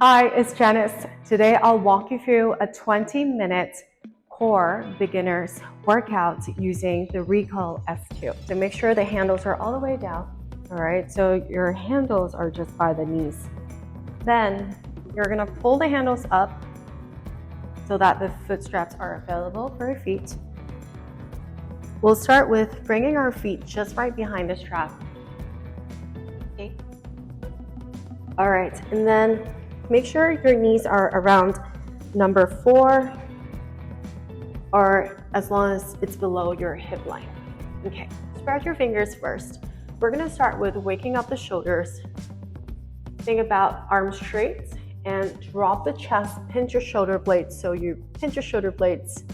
Hi, it's Janice. Today I'll walk you through a 20-minute core beginners workout using the Recoil S2. So make sure the handles are all the way down. All right, so your handles are just by the knees. Then you're gonna pull the handles up so that the foot straps are available for your feet. We'll start with bringing our feet just right behind the strap. Okay. All right, and then make sure your knees are around number 4 or as long as it's below your hip line. Okay, spread your fingers first. We're gonna start with waking up the shoulders. Think about arms straight and drop the chest, pinch your shoulder blades. So you pinch your shoulder blades,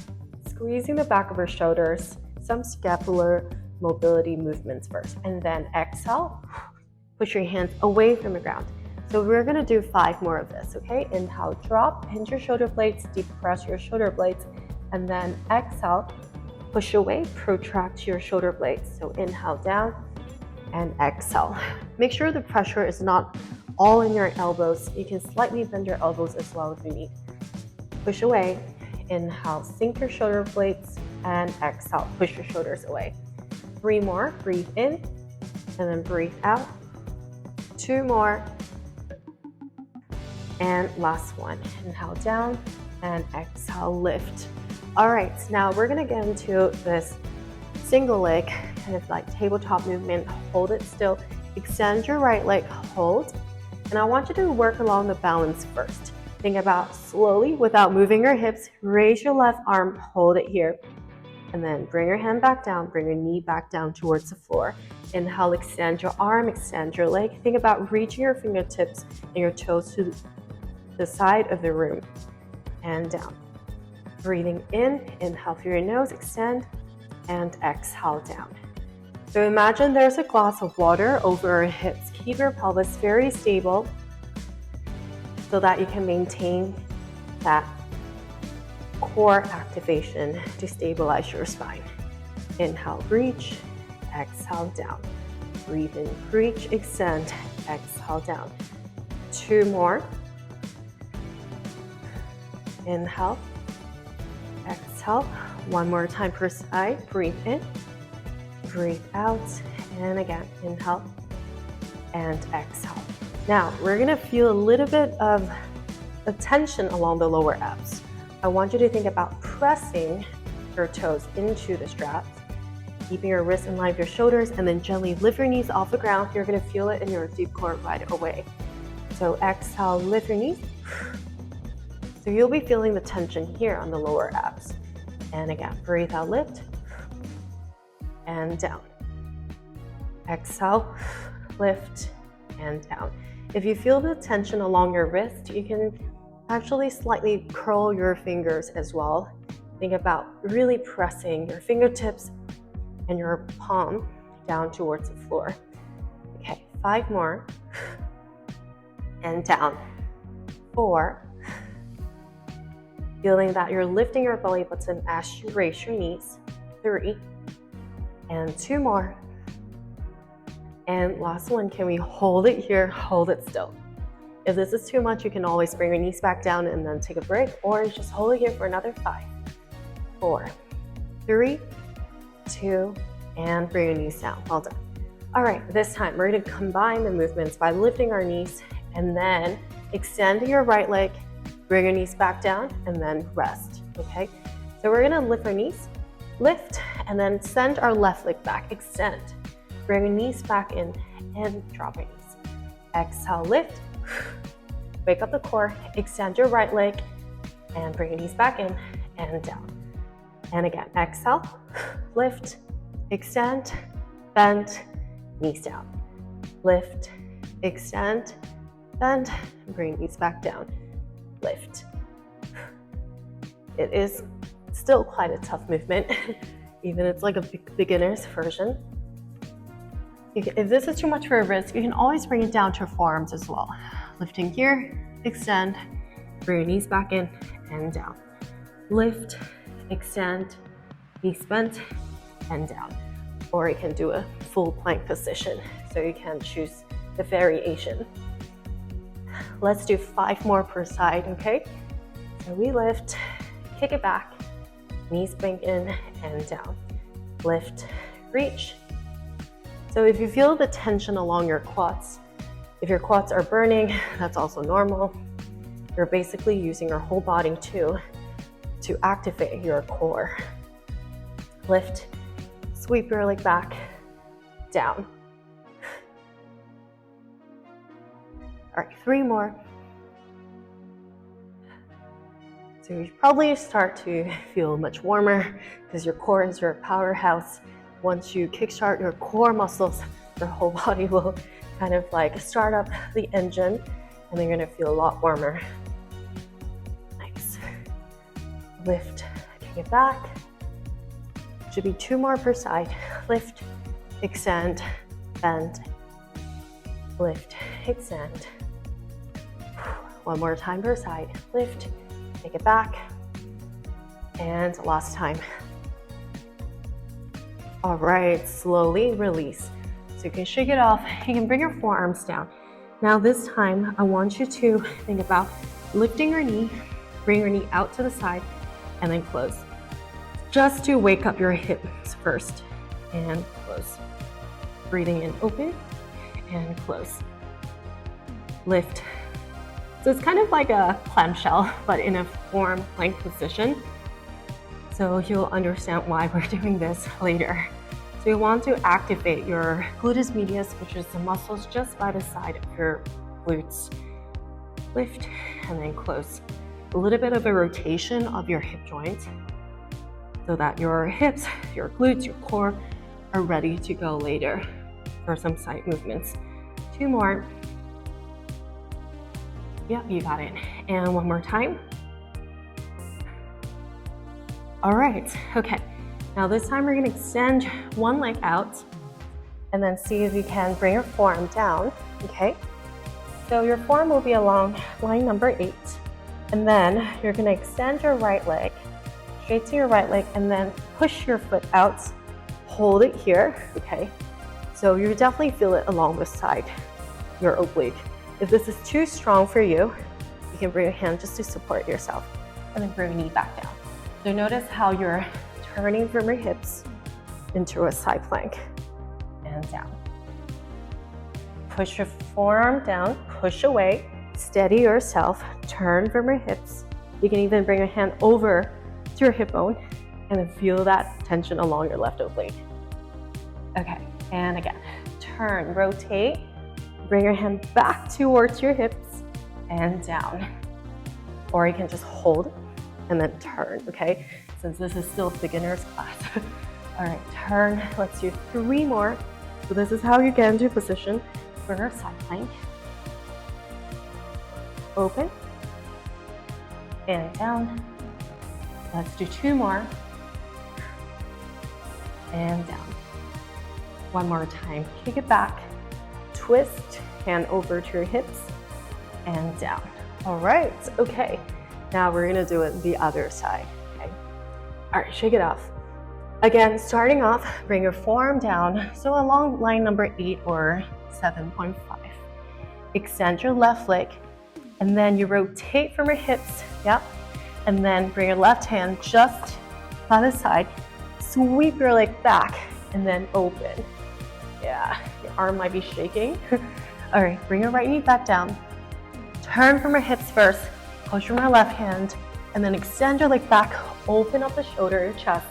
squeezing the back of your shoulders, some scapular mobility movements first, and then exhale, push your hands away from the ground. So we're gonna do 5 more of this, okay? Inhale, drop, pinch your shoulder blades, deep press your shoulder blades, and then exhale, push away, protract your shoulder blades. So inhale down and exhale. Make sure the pressure is not all in your elbows. You can slightly bend your elbows as well if you need. Push away, inhale, sink your shoulder blades, and exhale, push your shoulders away. 3 more, breathe in, and then breathe out. 2 more. And last one, inhale down and exhale, lift. All right, now we're gonna get into this single leg, kind of like tabletop movement. Hold it still, extend your right leg, hold. And I want you to work along the balance first. Think about slowly, without moving your hips, raise your left arm, hold it here. And then bring your hand back down, bring your knee back down towards the floor. Inhale, extend your arm, extend your leg. Think about reaching your fingertips and your toes to the side of the room and down. Breathing in, inhale through your nose, extend, and exhale down. So imagine there's a glass of water over your hips. Keep your pelvis very stable so that you can maintain that core activation to stabilize your spine. Inhale, reach, exhale down. Breathe in, reach, extend, exhale down. 2 more. Inhale, exhale. 1 more time per side. Breathe in, breathe out, and again, inhale and exhale. Now, we're gonna feel a little bit of a tension along the lower abs. I want you to think about pressing your toes into the straps, keeping your wrists in line with your shoulders, and then gently lift your knees off the ground. You're gonna feel it in your deep core right away. So exhale, lift your knees. So you'll be feeling the tension here on the lower abs. And again, breathe out, lift, and down. Exhale, lift, and down. If you feel the tension along your wrist, you can actually slightly curl your fingers as well. Think about really pressing your fingertips and your palm down towards the floor. Okay, 5 more. And down. 4. Feeling that you're lifting your belly button as you raise your knees. 3. And 2 more. And last one, can we hold it here? Hold it still. If this is too much, you can always bring your knees back down and then take a break, or just hold it here for another 5, 4, 3, 2, and bring your knees down. Well done. All right, this time we're gonna combine the movements by lifting our knees and then extend your right leg, bring your knees back down, and then rest, okay? So we're gonna lift our knees, lift, and then send our left leg back, extend. Bring your knees back in and drop your knees. Exhale, lift, wake up the core, extend your right leg, and bring your knees back in and down. And again, exhale, lift, extend, bend, knees down. Lift, extend, bend, bring knees back down. Lift. It is still quite a tough movement, even it's like a beginner's version. If this is too much for your wrist, you can always bring it down to your forearms as well. Lifting here, extend, bring your knees back in and down. Lift, extend, knees bent, and down. Or you can do a full plank position, so you can choose the variation. Let's do 5 more per side, okay? So we lift, kick it back, knees bring in and down. Lift, reach. So if you feel the tension along your quads, if your quads are burning, that's also normal. You're basically using your whole body to activate your core. Lift, sweep your leg back, down. All right, 3 more. So you probably start to feel much warmer because your core is your powerhouse. Once you kickstart your core muscles, your whole body will kind of like start up the engine, and then you're gonna feel a lot warmer. Nice. Lift, kick it back. Should be 2 more per side. Lift, extend, bend. Lift, extend. 1 more time per side. Lift, take it back. And last time. All right, slowly release. So you can shake it off. You can bring your forearms down. Now this time, I want you to think about lifting your knee, bring your knee out to the side, and then close. Just to wake up your hips first, and close. Breathing in, open, and close. Lift. So it's kind of like a clamshell, but in a form plank position. So you'll understand why we're doing this later. So you want to activate your gluteus medius, which is the muscles just by the side of your glutes. Lift and then close. A little bit of a rotation of your hip joint so that your hips, your glutes, your core are ready to go later for some side movements. 2 more. Yep, you got it. And 1 more time. All right, okay. Now this time we're gonna extend one leg out and then see if you can bring your forearm down, okay? So your forearm will be along line number 8. And then you're gonna extend your right leg, straight to your right leg, and then push your foot out, hold it here, okay? So you definitely feel it along the side, your oblique. If this is too strong for you, you can bring your hand just to support yourself and then bring your knee back down. So notice how you're turning from your hips into a side plank and down. Push your forearm down, push away, steady yourself, turn from your hips. You can even bring your hand over to your hip bone and then feel that tension along your left oblique. Okay, and again, turn, rotate, bring your hand back towards your hips and down. Or you can just hold and then turn, okay? Since this is still beginner's class. All right, turn, let's do 3 more. So this is how you get into position for our side plank. Open, and down. Let's do 2 more, and down. 1 more time, kick it back, twist, hand over to your hips, and down. All right, okay. Now we're gonna do it the other side, okay? All right, shake it off. Again, starting off, bring your forearm down, so along line number 8 or 7.5. Extend your left leg, and then you rotate from your hips, yep. And then bring your left hand just by the side, sweep your leg back, and then open. Yeah, your arm might be shaking. All right, bring your right knee back down. Turn from your hips first, push from your left hand, and then extend your leg back, open up the shoulder, your chest.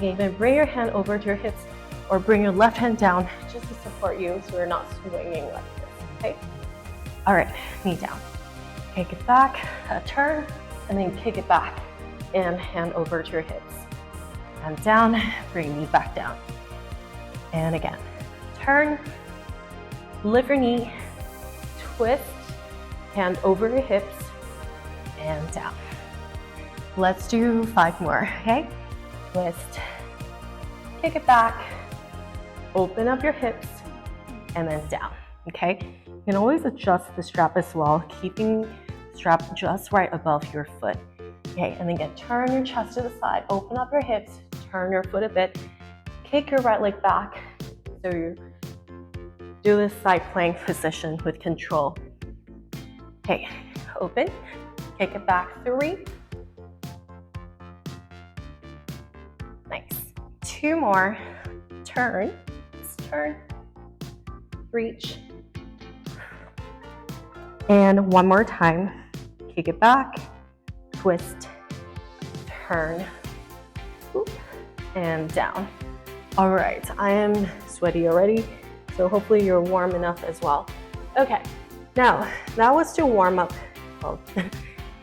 You can even bring your hand over to your hips or bring your left hand down just to support you so you're not swinging like this, okay? All right, knee down. Kick it back, turn, and then kick it back and hand over to your hips. And down, bring knee back down. And again, turn, lift your knee, twist, hand over your hips, and down. Let's do 5 more, okay? Twist, kick it back, open up your hips, and then down, okay? You can always adjust the strap as well, keeping the strap just right above your foot. Okay, and then again, turn your chest to the side, open up your hips, turn your foot a bit, kick your right leg back, so you do this side plank position with control. Okay, open, kick it back, 3. Nice. 2 more, turn, let's turn, reach. And 1 more time, kick it back, twist, turn, whoop, and down. All right, I am sweaty already, so hopefully you're warm enough as well. Okay, now that was to warm up, well,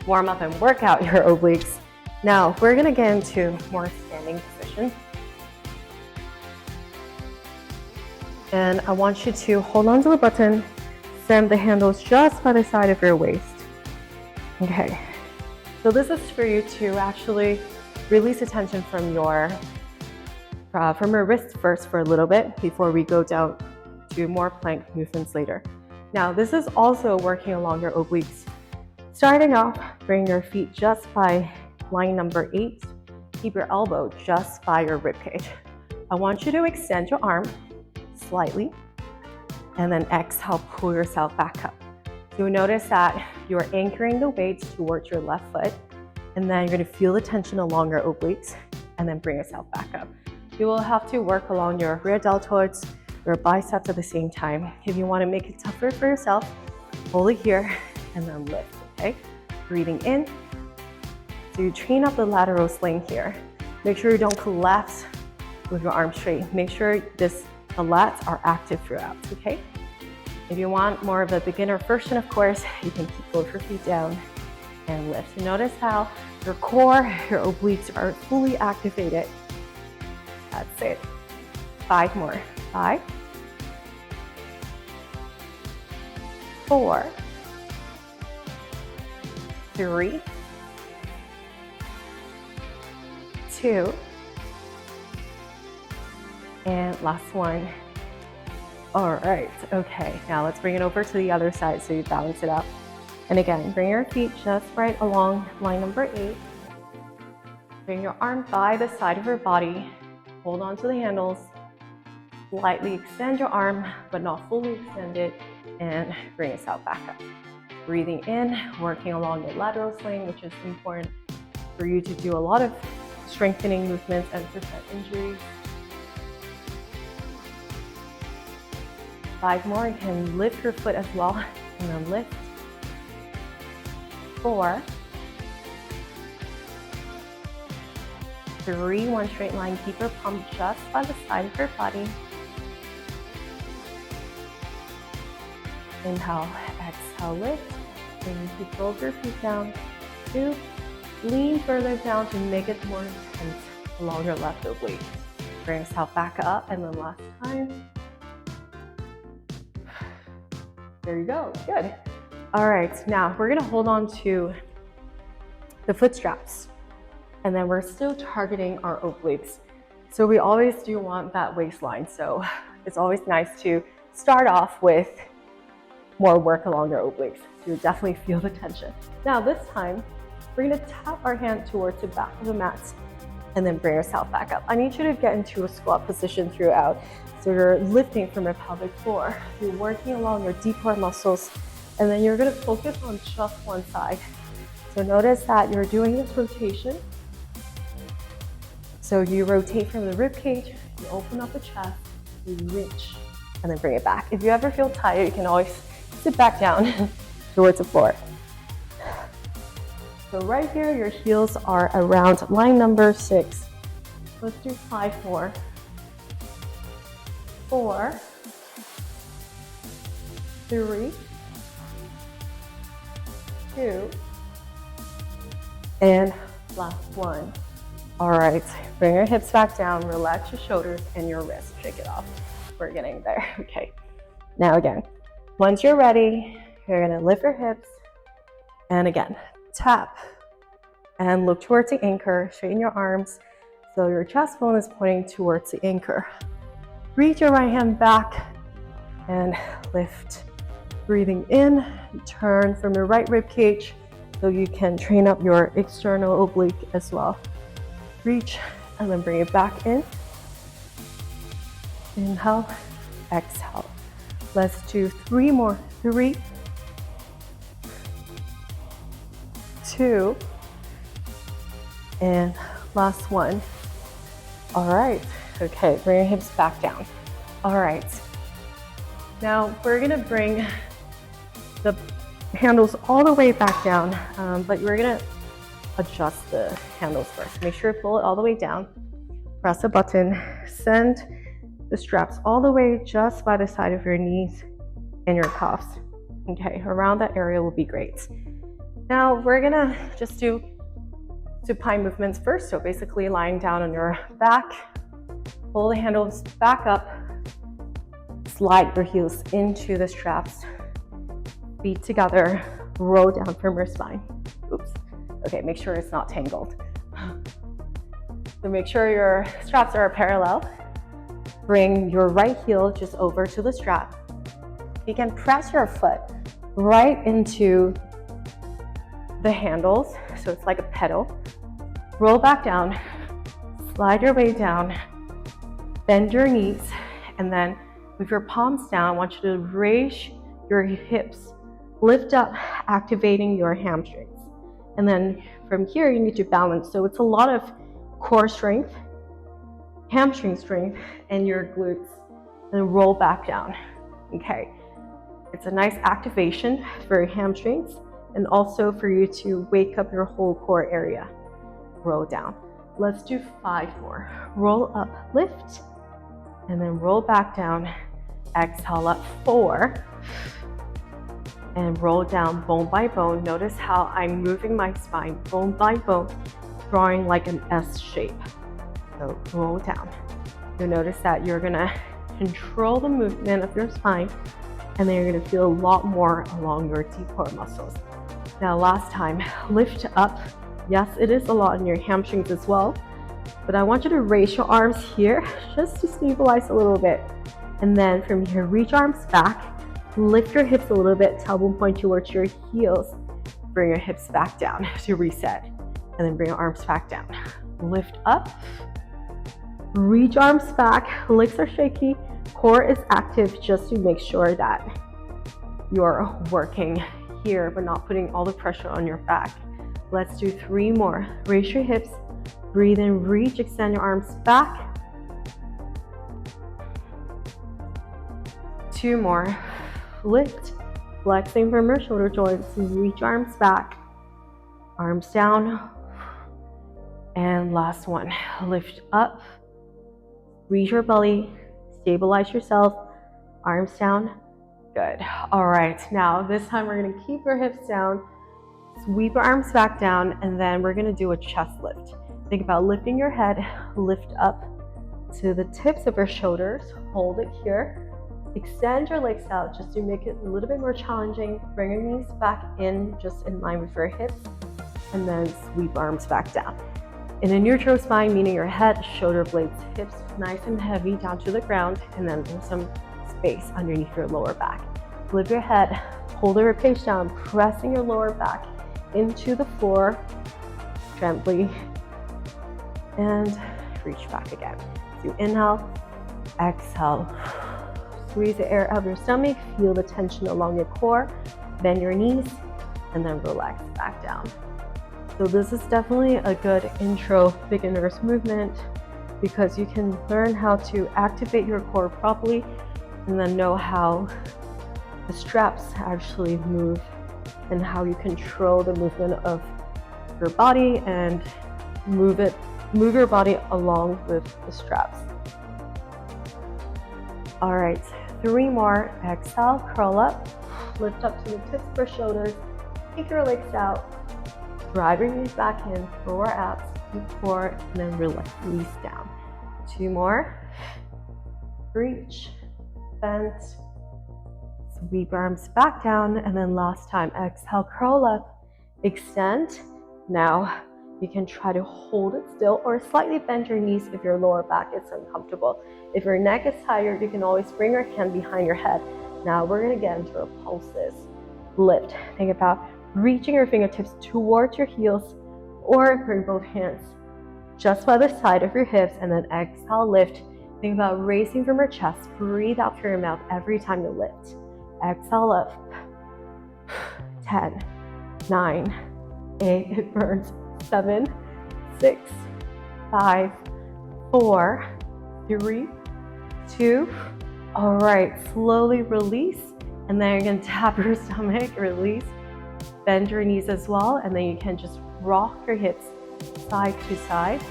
warm up and work out your obliques. Now we're gonna get into more standing position. And I want you to hold on to the button, send the handles just by the side of your waist. Okay, so this is for you to actually release the tension from your wrist first for a little bit before we go down to more plank movements later. Now this is also working along your obliques. Starting off, bring your feet just by line number 8. Keep your elbow just by your ribcage. I want you to extend your arm slightly, and then exhale, pull yourself back up. You'll notice that you're anchoring the weight towards your left foot, and then you're gonna feel the tension along your obliques, and then bring yourself back up. You will have to work along your rear deltoids, your biceps at the same time. If you wanna make it tougher for yourself, hold it here, and then lift, okay? Breathing in. So you train up the lateral sling here. Make sure you don't collapse with your arms straight. Make sure the lats are active throughout, okay? If you want more of a beginner version, of course, you can keep both your feet down and lift. So notice how your core, your obliques are fully activated. That's it. 5 more. 5, 4, 3, 2, and last one. All right, okay, now let's bring it over to the other side so you balance it out. And again, bring your feet just right along line number 8. Bring your arm by the side of your body. Hold on to the handles. Slightly extend your arm, but not fully extend it, and bring yourself back up. Breathing in, working along the lateral sling, which is important for you to do a lot of strengthening movements and prevent injuries. 5 more, you can lift your foot as well, and then lift. 4, 3, one straight line, keep your palm just by the side of your body. Inhale, exhale, lift, and keep both your feet down. 2, lean further down to make it more intense along your left oblique. Bring yourself back up, and then last time. There you go, good. All right, now we're gonna hold on to the foot straps, and then we're still targeting our obliques. So we always do want that waistline, so it's always nice to start off with more work along your obliques. You'll definitely feel the tension. Now this time, we're gonna tap our hand towards the back of the mat and then bring yourself back up. I need you to get into a squat position throughout. So you're lifting from your pelvic floor. You're working along your deep core muscles, and then you're gonna focus on just one side. So notice that you're doing this rotation. So you rotate from the rib cage, you open up the chest, you reach, and then bring it back. If you ever feel tired, you can always sit back down towards the floor. So right here, your heels are around line number 6. Let's do 5 more. 4, 3, 2, and last one. All right, bring your hips back down, relax your shoulders and your wrists, shake it off. We're getting there, okay. Now again, once you're ready, you're gonna lift your hips, and again, tap, and look towards the anchor, straighten your arms, so your chest bone is pointing towards the anchor. Reach your right hand back and lift. Breathing in, turn from your right rib cage so you can train up your external oblique as well. Reach and then bring it back in. Inhale, exhale. Let's do 3 more. 3, 2, and last one. All right, okay, bring your hips back down. All right, now we're gonna bring the handles all the way back down, but we're gonna adjust the handles first. Make sure you pull it all the way down, press a button, send the straps all the way just by the side of your knees and your cuffs. Okay, around that area will be great. Now we're gonna just do supine movements first. So basically lying down on your back, pull the handles back up, slide your heels into the straps, feet together, roll down from your spine. Oops. Okay, make sure it's not tangled. So make sure your straps are parallel. Bring your right heel just over to the strap. You can press your foot right into the handles, so it's like a pedal. Roll back down, slide your way down, bend your knees, and then with your palms down, I want you to raise your hips, lift up, activating your hamstrings. And then from here, you need to balance. So it's a lot of core strength, hamstring strength, and your glutes, and roll back down. Okay, it's a nice activation for your hamstrings and also for you to wake up your whole core area. Roll down. Let's do 5 more. Roll up, lift, and then roll back down. Exhale up, 4, and roll down bone by bone. Notice how I'm moving my spine bone by bone, drawing like an S shape. So roll down. You'll notice that you're gonna control the movement of your spine, and then you're gonna feel a lot more along your deep core muscles. Now last time, lift up. Yes, it is a lot in your hamstrings as well, but I want you to raise your arms here just to stabilize a little bit. And then from here, reach arms back, lift your hips a little bit, tailbone point towards your heels. Bring your hips back down to reset, and then bring your arms back down. Lift up, reach arms back, legs are shaky, core is active, just to make sure that you're working here, but not putting all the pressure on your back. Let's do 3 more. Raise your hips, breathe in, reach, extend your arms back. 2 more. Lift, flexing from your shoulder joints, reach arms back, arms down. And last one, lift up, reach your belly, stabilize yourself, arms down. Good. All right, now this time we're gonna keep your hips down, sweep your arms back down, and then we're gonna do a chest lift. Think about lifting your head, lift up to the tips of your shoulders, hold it here. Extend your legs out just to make it a little bit more challenging. Bring your knees back in, just in line with your hips, and then sweep arms back down. In a neutral spine, meaning your head, shoulder blades, hips nice and heavy down to the ground, and then there's some space underneath your lower back. Lift your head, hold the ribcage down, pressing your lower back into the floor gently, and reach back again. So inhale, exhale. Squeeze the air out of your stomach, feel the tension along your core, bend your knees, and then relax back down. So this is definitely a good intro beginner's movement because you can learn how to activate your core properly and then know how the straps actually move and how you control the movement of your body and move your body along with the straps. All right, 3 more. Exhale, curl up, lift up to the tips of your shoulders, kick your legs out, drive your knees back in, lower abs, deep core, and then release down. 2 more. Reach, bend, sweep arms back down, and then last time, exhale, curl up, extend. Now, you can try to hold it still or slightly bend your knees if your lower back is uncomfortable. If your neck is tired, you can always bring your hand behind your head. Now we're gonna get into a pulses lift. Think about reaching your fingertips towards your heels or bring both hands just by the side of your hips and then exhale, lift. Think about raising from your chest. Breathe out through your mouth every time you lift. Exhale up. 10, 9, 8, it burns. 7, 6, 5, 4, 3, 2. All right, slowly release. And then you're gonna tap your stomach, release. Bend your knees as well. And then you can just rock your hips side to side,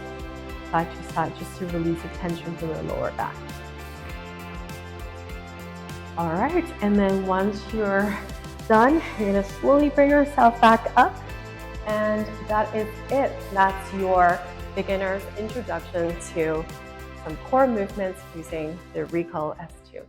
just to release the tension from the lower back. All right, and then once you're done, you're gonna slowly bring yourself back up, and that is it. That's your beginner's introduction to some core movements using the Recoil S2.